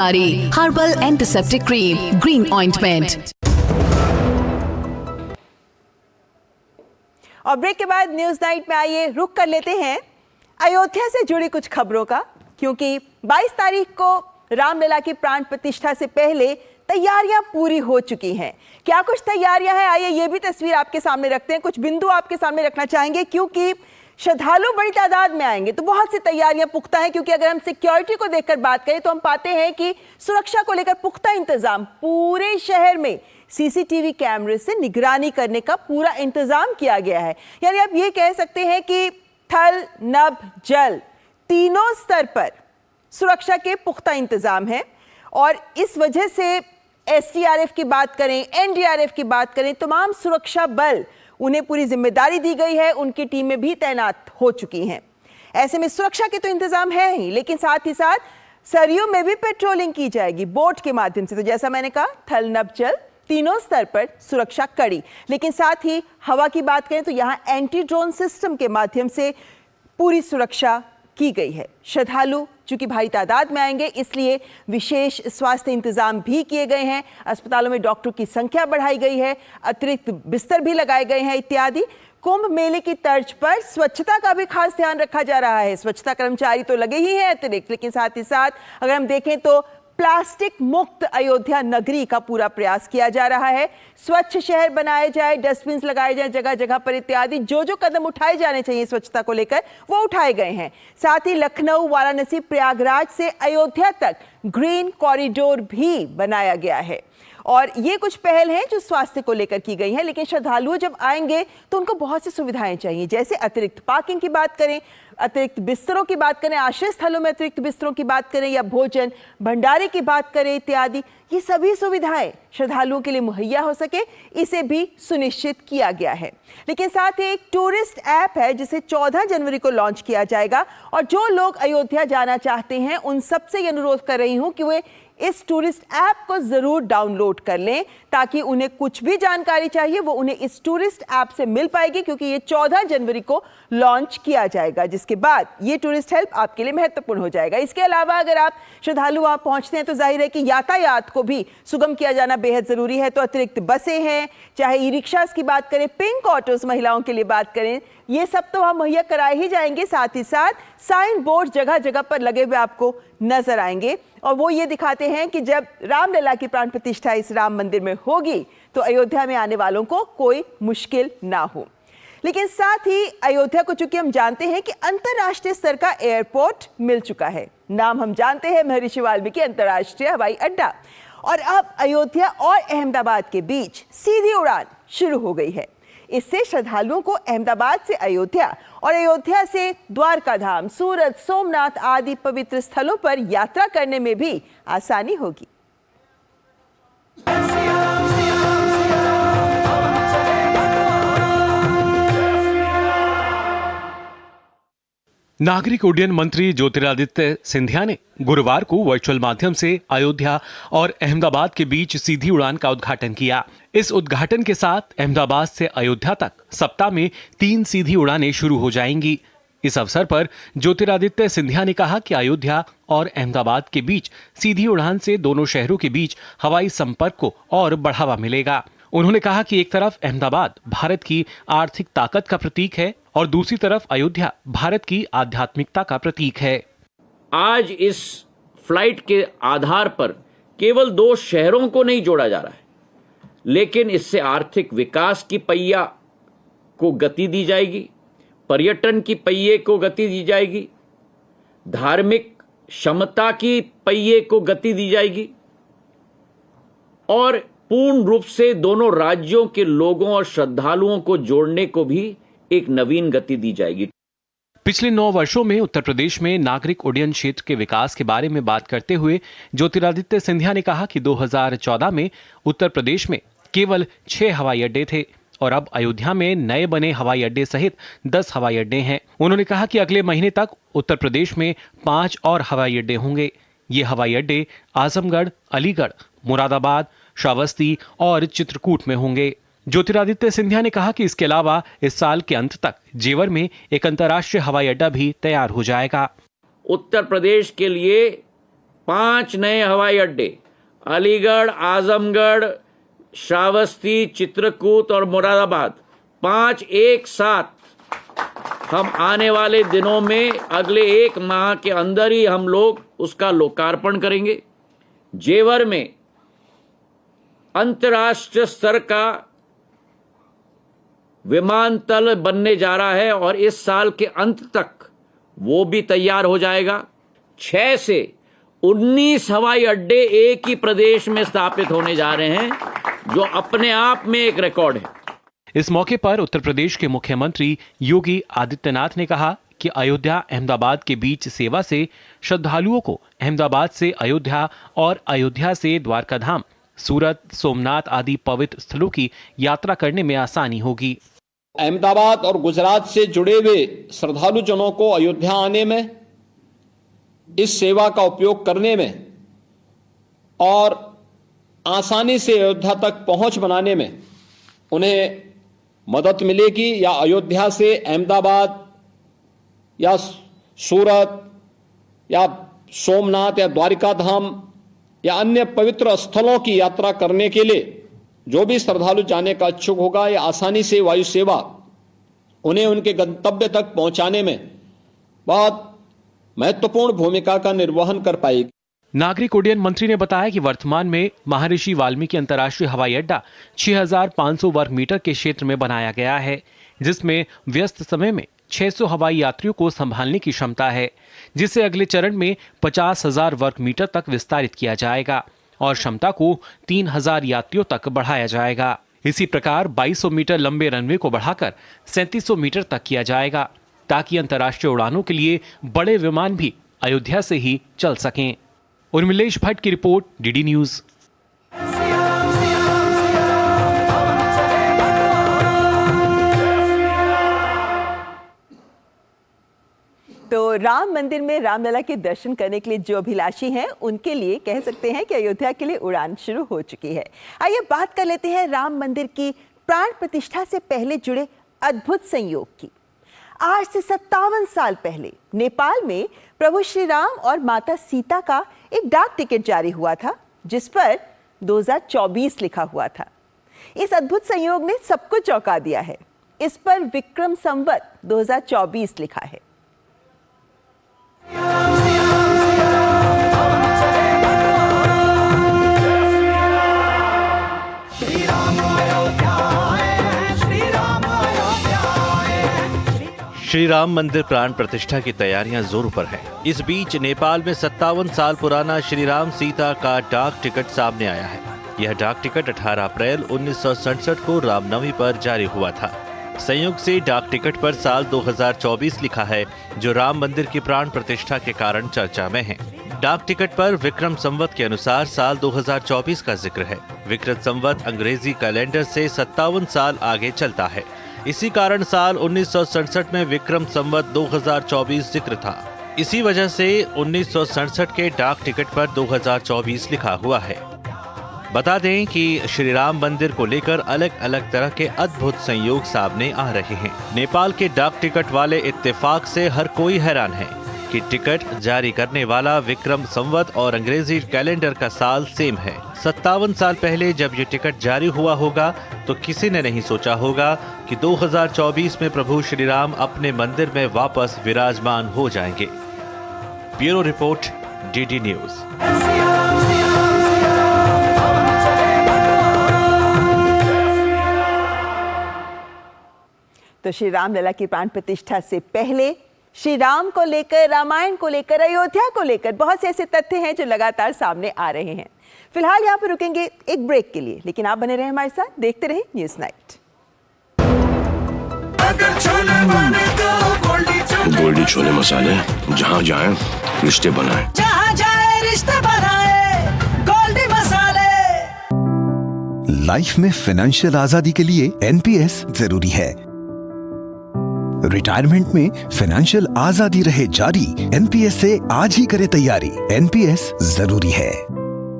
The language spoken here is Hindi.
Herbal antiseptic cream, green ointment. और ब्रेक के बाद न्यूज नाइट में आइए रुक कर लेते हैं अयोध्या से जुड़ी कुछ खबरों का, क्योंकि 22 तारीख को रामलला की प्राण प्रतिष्ठा से पहले तैयारियां पूरी हो चुकी हैं। क्या कुछ तैयारियां हैं, आइए ये भी तस्वीर आपके सामने रखते हैं। कुछ बिंदु आपके सामने रखना चाहेंगे, क्योंकि श्रद्धालु बड़ी तादाद में आएंगे तो बहुत सी तैयारियां पुख्ता हैं। क्योंकि अगर हम सिक्योरिटी को देखकर बात करें तो हम पाते हैं कि सुरक्षा को लेकर पुख्ता इंतजाम, पूरे शहर में सीसीटीवी कैमरे से निगरानी करने का पूरा इंतजाम किया गया है। यानी आप ये कह सकते हैं कि थल, नभ, जल तीनों स्तर पर सुरक्षा के पुख्ता इंतजाम है। और इस वजह से एसडीआरएफ की बात करें, एनडीआरएफ की बात करें, तमाम सुरक्षा बल, उन्हें पूरी जिम्मेदारी दी गई है, उनकी टीमें भी तैनात हो चुकी हैं। ऐसे में सुरक्षा के तो इंतजाम है ही, लेकिन साथ ही साथ सरयू में भी पेट्रोलिंग की जाएगी बोट के माध्यम से। तो जैसा मैंने कहा, थल, नभ, जल तीनों स्तर पर सुरक्षा कड़ी। लेकिन साथ ही हवा की बात करें तो यहाँ एंटी ड्रोन सिस्टम के माध्यम से पूरी सुरक्षा की गई है। श्रद्धालु चूंकि भारी तादाद में आएंगे, इसलिए विशेष स्वास्थ्य इंतजाम भी किए गए हैं। अस्पतालों में डॉक्टरों की संख्या बढ़ाई गई है, अतिरिक्त बिस्तर भी लगाए गए हैं इत्यादि। कुंभ मेले की तर्ज पर स्वच्छता का भी खास ध्यान रखा जा रहा है। स्वच्छता कर्मचारी तो लगे ही हैं अतिरिक्त, लेकिन साथ ही साथ अगर हम देखें तो प्लास्टिक मुक्त अयोध्या नगरी का पूरा प्रयास किया जा रहा है। स्वच्छ शहर बनाए जाए, डस्टबिन लगाए जाए जगह जगह पर इत्यादि, जो जो कदम उठाए जाने चाहिए स्वच्छता को लेकर वो उठाए गए हैं। साथ ही लखनऊ, वाराणसी, प्रयागराज से अयोध्या तक ग्रीन कॉरिडोर भी बनाया गया है। और ये कुछ पहल हैं जो स्वास्थ्य को लेकर की गई हैं। लेकिन श्रद्धालु जब आएंगे तो उनको बहुत सी सुविधाएं चाहिए, जैसे अतिरिक्त पार्किंग की बात करें, अतिरिक्त बिस्तरों की बात करें, आश्रय स्थलों में अतिरिक्त बिस्तरों की बात करें, या भोजन भंडारे की बात करें इत्यादि। ये सभी सुविधाएं श्रद्धालुओं के लिए मुहैया हो सके, इसे भी सुनिश्चित किया गया है। लेकिन साथ ही एक टूरिस्ट ऐप है जिसे 14 जनवरी को लॉन्च किया जाएगा। और जो लोग अयोध्या जाना चाहते हैं उन सबसे ये अनुरोध कर रही हूं कि वे इस टूरिस्ट ऐप को जरूर डाउनलोड कर लें, ताकि उन्हें कुछ भी जानकारी चाहिए वो उन्हें इस टूरिस्ट ऐप से मिल पाएगी। क्योंकि ये 14 जनवरी को लॉन्च किया जाएगा, जिसके बाद ये टूरिस्ट हेल्प आपके लिए महत्वपूर्ण हो जाएगा। इसके अलावा अगर आप श्रद्धालु वहां पहुंचते हैं तो जाहिर है कि यातायात को भी सुगम किया जाना बेहद जरूरी है। तो अतिरिक्त बसें हैं, चाहे ई रिक्शास की बात करें, पिंक ऑटोस महिलाओं के लिए बात करें, ये सब तो वहां मुहैया कराए ही जाएंगे। साथ ही साथ साइन बोर्ड जगह जगह पर लगे हुए आपको नजर आएंगे, और वो ये दिखाते हैं कि जब रामलला की प्राण प्रतिष्ठा इस राम मंदिर में होगी तो अयोध्या में आने वालों को कोई मुश्किल ना हो। लेकिन साथ ही अयोध्या को चूंकि हम जानते हैं कि अंतर्राष्ट्रीय स्तर का एयरपोर्ट मिल चुका है, नाम हम जानते हैं महर्षि वाल्मीकि अंतर्राष्ट्रीय हवाई अड्डा, और अब अयोध्या और अहमदाबाद के बीच सीधी उड़ान शुरू हो गई है। इससे श्रद्धालुओं को अहमदाबाद से अयोध्या और अयोध्या से द्वारका धाम, सूरत, सोमनाथ आदि पवित्र स्थलों पर यात्रा करने में भी आसानी होगी। नागरिक उड्डयन मंत्री ज्योतिरादित्य सिंधिया ने गुरुवार को वर्चुअल माध्यम से अयोध्या और अहमदाबाद के बीच सीधी उड़ान का उद्घाटन किया। इस उद्घाटन के साथ अहमदाबाद से अयोध्या तक सप्ताह में 3 सीधी उड़ानें शुरू हो जाएंगी। इस अवसर पर ज्योतिरादित्य सिंधिया ने कहा कि अयोध्या और अहमदाबाद के बीच सीधी उड़ान से दोनों शहरों के बीच हवाई संपर्क को और बढ़ावा मिलेगा। उन्होंने कहा कि एक तरफ अहमदाबाद भारत की आर्थिक ताकत का प्रतीक है और दूसरी तरफ अयोध्या भारत की आध्यात्मिकता का प्रतीक है। आज इस फ्लाइट के आधार पर केवल 2 शहरों को नहीं जोड़ा जा रहा है, लेकिन इससे आर्थिक विकास की पहिया को गति दी जाएगी, पर्यटन की पहिए को गति दी जाएगी, धार्मिक क्षमता की पहिए को गति दी जाएगी, और पूर्ण रूप से दोनों राज्यों के लोगों और श्रद्धालुओं को जोड़ने को भी एक नवीन गति दी जाएगी। पिछले 9 वर्षों में उत्तर प्रदेश में नागरिक उड्डयन क्षेत्र के विकास के बारे में बात करते हुए ज्योतिरादित्य सिंधिया ने कहा कि 2014 में उत्तर प्रदेश में केवल 6 हवाई अड्डे थे और अब अयोध्या में नए बने हवाई अड्डे सहित 10 हवाई अड्डे हैं। उन्होंने कहा कि अगले महीने तक उत्तर प्रदेश में 5 और हवाई अड्डे होंगे। ये हवाई अड्डे आजमगढ़, अलीगढ़, मुरादाबाद, श्रावस्ती और चित्रकूट में होंगे। ज्योतिरादित्य सिंधिया ने कहा कि इसके अलावा इस साल के अंत तक जेवर में एक अंतर्राष्ट्रीय हवाई अड्डा भी तैयार हो जाएगा। उत्तर प्रदेश के लिए 5 नए हवाई अड्डे अलीगढ़, आजमगढ़, श्रावस्ती, चित्रकूट और मुरादाबाद 5 एक साथ हम आने वाले दिनों में अगले 1 माह के अंदर ही हम लोग उसका लोकार्पण करेंगे। जेवर में अंतर्राष्ट्रीय स्तर का विमानतल बनने जा रहा है और इस साल के अंत तक वो भी तैयार हो जाएगा। 6 से 19 हवाई अड्डे एक ही प्रदेश में स्थापित होने जा रहे हैं, जो अपने आप में एक रिकॉर्ड है। इस मौके पर उत्तर प्रदेश के मुख्यमंत्री योगी आदित्यनाथ ने कहा कि अयोध्या अहमदाबाद के बीच सेवा से श्रद्धालुओं को अहमदाबाद से अयोध्या और अयोध्या से द्वारका धाम, सूरत, सोमनाथ आदि पवित्र स्थलों की यात्रा करने में आसानी होगी। अहमदाबाद और गुजरात से जुड़े हुए श्रद्धालु जनों को अयोध्या आने में, इस सेवा का उपयोग करने में और आसानी से अयोध्या तक पहुंच बनाने में उन्हें मदद मिलेगी। या अयोध्या से अहमदाबाद या सूरत या सोमनाथ या द्वारिका धाम या अन्य पवित्र स्थलों की यात्रा करने के लिए जो भी श्रद्धालु जाने का इच्छुक होगा, या आसानी से वायु सेवा उन्हें उनके गंतव्य तक पहुंचाने में बहुत महत्वपूर्ण भूमिका का निर्वहन कर पाएगी। नागरिक उड्डयन मंत्री ने बताया कि वर्तमान में महर्षि वाल्मीकि अंतर्राष्ट्रीय हवाई अड्डा 6500 वर्ग मीटर के क्षेत्र में बनाया गया है, जिसमें व्यस्त समय में 600 हवाई यात्रियों को संभालने की क्षमता है, जिसे अगले चरण में 50,000 वर्ग मीटर तक विस्तारित किया जाएगा और क्षमता को 3,000 यात्रियों तक बढ़ाया जाएगा। इसी प्रकार 2200 मीटर लंबे रनवे को बढ़ाकर 3700 मीटर तक किया जाएगा, ताकि अंतर्राष्ट्रीय उड़ानों के लिए बड़े विमान भी अयोध्या से ही चल सकें। उर्मिलेश भट्ट की रिपोर्ट, डीडी न्यूज। तो राम मंदिर में रामलला के दर्शन करने के लिए जो अभिलाषी हैं, उनके लिए कह सकते हैं कि अयोध्या के लिए उड़ान शुरू हो चुकी है। आइए बात कर लेते हैं राम मंदिर की प्राण प्रतिष्ठा से पहले जुड़े अद्भुत संयोग की। आज से 57 साल पहले नेपाल में प्रभु श्री राम और माता सीता का एक डाक टिकट जारी हुआ था, जिस पर 2024 लिखा हुआ था। इस अद्भुत संयोग ने सबको चौंका दिया है। इस पर विक्रम संवत 2024 लिखा है। श्री राम मंदिर प्राण प्रतिष्ठा की तैयारियां जोरों पर हैं। इस बीच नेपाल में 57 साल पुराना श्री राम सीता का डाक टिकट सामने आया है। यह डाक टिकट 18 अप्रैल 1967 को रामनवमी पर जारी हुआ था। संयोग से डाक टिकट पर साल 2024 लिखा है, जो राम मंदिर की प्राण प्रतिष्ठा के कारण चर्चा में है। डाक टिकट पर विक्रम संवत के अनुसार साल 2024 का जिक्र है। विक्रम संवत अंग्रेजी कैलेंडर से 57 साल आगे चलता है। इसी कारण साल 1967 में विक्रम संवत 2024 जिक्र था। इसी वजह से 1967 के डाक टिकट पर 2024 लिखा हुआ है। बता दें कि श्री राम मंदिर को लेकर अलग अलग तरह के अद्भुत संयोग सामने आ रहे हैं। नेपाल के डाक टिकट वाले इत्तेफाक से हर कोई हैरान है कि टिकट जारी करने वाला विक्रम संवत और अंग्रेजी कैलेंडर का साल सेम है। 57 साल पहले जब ये टिकट जारी हुआ होगा तो किसी ने नहीं सोचा होगा कि 2024 में प्रभु श्री राम अपने मंदिर में वापस विराजमान हो जाएंगे। Bureau report, DD news. तो श्री राम लला की प्राण प्रतिष्ठा से पहले श्री राम को लेकर, रामायण को लेकर, अयोध्या को लेकर बहुत से ऐसे तथ्य हैं जो लगातार सामने आ रहे हैं। फिलहाल यहाँ पर रुकेंगे एक ब्रेक के लिए, लेकिन आप बने रहे हमारे साथ, देखते रहे न्यूज़ नाइट। गोल्डी छोले मसाले, जहाँ जाए रिश्ते बनाए, जहाँ जाए रिश्ते बनाए, गोल्डी मसाले। लाइफ में फाइनेंशियल आजादी के लिए एनपीएस जरूरी है। रिटायरमेंट में फाइनेंशियल आजादी रहे जारी, एनपीएस से आज ही करे तैयारी। एनपीएस जरूरी है।